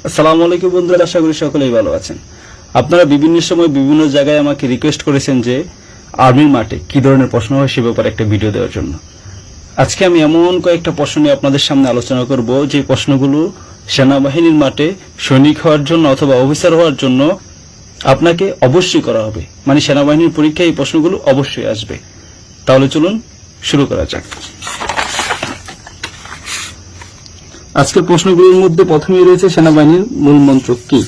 আসসালামু আলাইকুম বন্ধুরা, আশা করি সকলেই ভালো আছেন। আপনারা বিভিন্ন সময় বিভিন্ন জায়গায় আমাকে রিকোয়েস্ট করেছেন যে আর্মির মাঠে কি ধরনের প্রশ্ন হয় সে ব্যাপারে একটা ভিডিও দেওয়ার জন্য। আজকে আমি এমন কয়েকটা প্রশ্ন নিয়ে আপনাদের সামনে আলোচনা করব যে প্রশ্নগুলো সেনাবাহিনীর মাঠে সৈনিক হওয়ার জন্য অথবা অফিসার হওয়ার জন্য আপনাকে অবশ্যই করা হবে, মানে সেনাবাহিনীর পরীক্ষায় এই প্রশ্নগুলো অবশ্যই আসবে। তাহলে চলুন শুরু করা যাক। আজকের প্রশ্নগুলোর মধ্যে প্রথমেই রয়েছে সেনাবাহিনীর মূল মন্ত্র কি।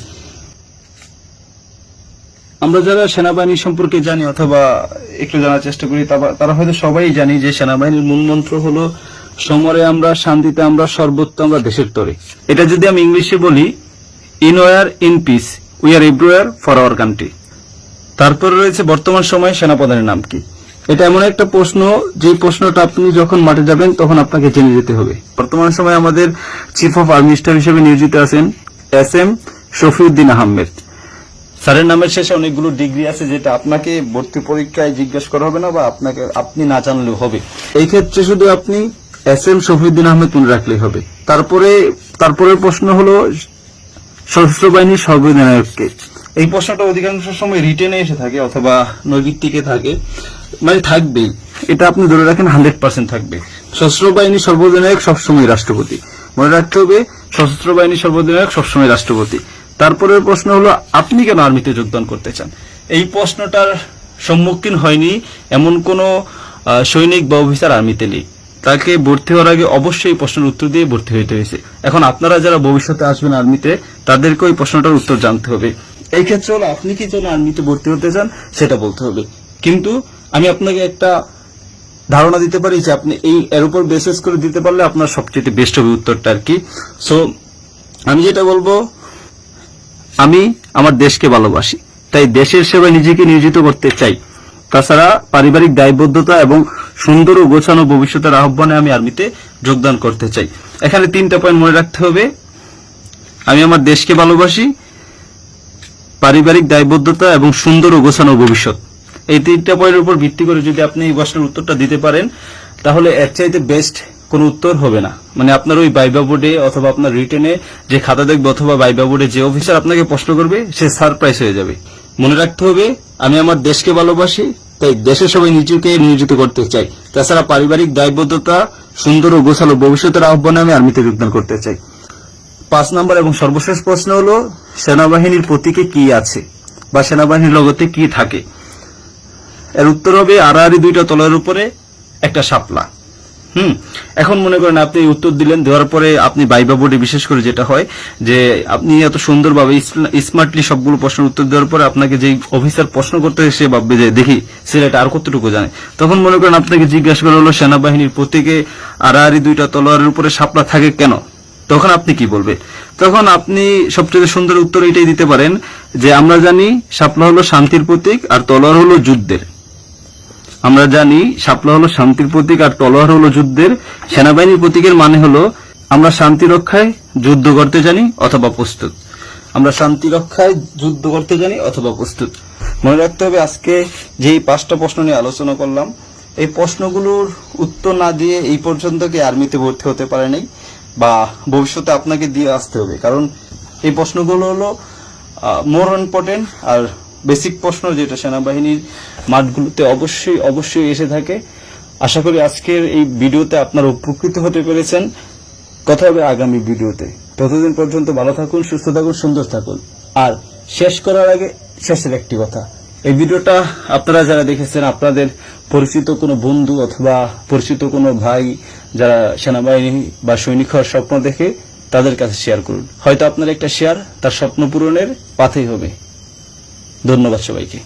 আমরা যারা সেনাবাহিনী সম্পর্কে জানি অথবা একটু জানার চেষ্টা করি তারা হয়তো সবাই জানি যে সেনাবাহিনীর মূল মন্ত্র হলো সমরে আমরা, শান্তিতে আমরা, সর্বত্র আমরা, দেশের তরে। এটা যদি আমি ইংলিশে বলি, in war in peace we are everywhere for our country. তারপরে রয়েছে বর্তমান সময়ে সেনাপ্রধানের নাম কি। এটা এমন একটা প্রশ্ন যে প্রশ্নটা আপনি যখন মাঠে যাবেন তখন আপনাকে জেনে যেতে হবে। বর্তমান সময়ে আমাদের চিফ অফ আর্মি স্টাফ হিসেবে নিয়োজিত আছেন এস.এম. শফিউদ্দিন আহমেদ। স্যারের নামের শেষে অনেকগুলো ডিগ্রি আছে যেটা আপনাকে ভর্তি পরীক্ষায় জিজ্ঞাসা করা হবে না বা আপনি না জানলেও হবে। এই ক্ষেত্রে শুধু আপনি এস.এম. শফিউদ্দিন আহমেদ মনে রাখলেই হবে। তারপরের প্রশ্ন হলো সশস্ত্র বাহিনীর সর্বাধিনায়ককে। এই প্রশ্নটা অধিকাংশ সময় রিটেনে এসে থাকে অথবা নৈবিত্তিকে থাকে, মানে থাকবেই, এটা আপনি ধরে রাখেন 100% থাকবে। সশস্ত্র বাহিনীর সর্বাধিনায়ক সবসময় রাষ্ট্রপতি। মনে রাখতে হবে সশস্ত্র বাহিনীর সর্বাধিনায়ক সবসময় রাষ্ট্রপতি। তারপরের প্রশ্ন হলো আপনি কেন আর্মিতে যোগদান করতে চান। এই প্রশ্নটার সম্মুখীন হয়নি এমন কোন সৈনিক বা অফিসার আর্মিতে নেই। তাকে ভর্তি হওয়ার আগে অবশ্যই প্রশ্নের উত্তর দিয়ে ভর্তি হইতে হয়েছে। এখন আপনারা যারা ভবিষ্যতে আসবেন আর্মিতে তাদেরকে ওই প্রশ্নটার উত্তর জানতে হবে। এই ক্ষেত্রে হলো আপনি কি যেন আর্মিতে ভর্তি হতে চান সেটা বলতে হবে। কিন্তু আমি আপনাকে একটা ধারণা দিতে পারি যে আপনি এর উপর বেসিস করে দিতে পারলে আপনার সবচেয়ে বেস্ট হবে উত্তরটা আর কি। সো আমি যেটা বলবো, আমি আমার দেশকে ভালোবাসি, তাই দেশের সেবায় নিজেকে নিয়োজিত করতে চাই। তাছাড়া পারিবারিক দায়বদ্ধতা এবং সুন্দর ও গোছানো ভবিষ্যতের আহ্বানে আমি আর্মিতে যোগদান করতে চাই। এখানে 3টা পয়েন্ট মনে রাখতে হবে। আমি আমার দেশকে ভালোবাসি, পারিবারিক দায়বদ্ধতা এবং সুন্দর ও গোছানো ভবিষ্যৎ। এই 3টা পয়েন্টের উপর ভিত্তি করে যদি আপনি এই প্রশ্নের উত্তরটা দিতে পারেন তাহলে এর চাইতে বেস্ট কোনো উত্তর হবে না। মানে আপনার ওই ভাইভা বোর্ডে অথবা আপনার রিটেনে যে খাতা দেখবে অথবা ভাইভা বোর্ডে যে অফিসার আপনাকে প্রশ্ন করবে সে সারপ্রাইজ হয়ে যাবে। মনে রাখতে হবে আমি আমার দেশকে ভালোবাসি, তাই দেশের সবাই নিজেকে নিয়োজিত করতে চাই। তাছাড়া পারিবারিক দায়বদ্ধতা, সুন্দর ও গোছালো ভবিষ্যতের আহ্বানে আমি আর্মিতে যোগদান করতে চাই। 5 নম্বর এবং সর্বশেষ প্রশ্ন হলো সেনাবাহিনীর প্রতীকে কি আছে বা সেনাবাহিনীর লোগোতে কি থাকে। এর উত্তর হবে আড়াআড়ি 2টা তলার উপরে একটা শাপলা। এখন মনে করেন আপনি উত্তর দিলেন, দেওয়ার পরে আপনি ভাইভা বোর্ডে বিশেষ করে যেটা হয় যে আপনি এত সুন্দরভাবে স্মার্টলি সবগুলো প্রশ্নের উত্তর দেওয়ার পরে আপনাকে যে অফিসার প্রশ্ন করতে সে ভাববে যে দেখি ছেলেটা আর কতটুকু জানে। তখন মনে করেন আপনাকে জিজ্ঞাসা করা হলো সেনাবাহিনীর প্রতীকে আড়াআড়ি 2টা তলোয়ারের উপরে শাপলা থাকে কেন, তখন আপনি কি বলবেন? তখন আপনি সবচেয়ে সুন্দর উত্তর এটাই দিতে পারেন যে আমরা জানি শাপলা হলো শান্তির প্রতীক আর তলোয়ার হলো যুদ্ধের। আমরা জানি শাপলা হলো শান্তির প্রতীক আর তলোয়ার হলো যুদ্ধের। সেনাবাহিনীর প্রতীকের মানে হলো আমরা শান্তি রক্ষায় যুদ্ধ করতে জানি অথবা প্রস্তুত। আমরা শান্তি রক্ষায় যুদ্ধ করতে জানি অথবা প্রস্তুত। মনে রাখতে হবে আজকে যেই 5টা প্রশ্ন নিয়ে আলোচনা করলাম এই প্রশ্নগুলোর উত্তর না দিয়ে এই পর্যন্ত কি আর্মিতে ভর্তি হতে পারে নাই বা ভবিষ্যতে আপনাকে দিয়ে আসতে হবে, কারণ এই প্রশ্নগুলো হলো মোর ইম্পর্টেন্ট আর বেসিক প্রশ্ন যেটা সেনাবাহিনীর মাঠগুলোতে অবশ্যই এসে থাকে। আশা করি আজকের এই ভিডিওতে আপনারা উপকৃত হতে পেরেছেন। কথা হবে আগামী ভিডিওতে। ততদিন পর্যন্ত ভালো থাকুন, সুস্থ থাকুন, সুন্দর থাকুন। আর শেষ করার আগে শেষের একটি কথা, এই ভিডিওটা আপনারা যারা দেখেছেন আপনাদের পরিচিত কোনো বন্ধু অথবা পরিচিত কোনো ভাই যারা সেনাবাহিনী বা সৈনিক হওয়ার স্বপ্ন দেখে তাদের কাছে শেয়ার করুন। হয়তো আপনার একটা শেয়ার তার স্বপ্ন পূরণের পাথেই হবে। ধন্যবাদ সবাইকে।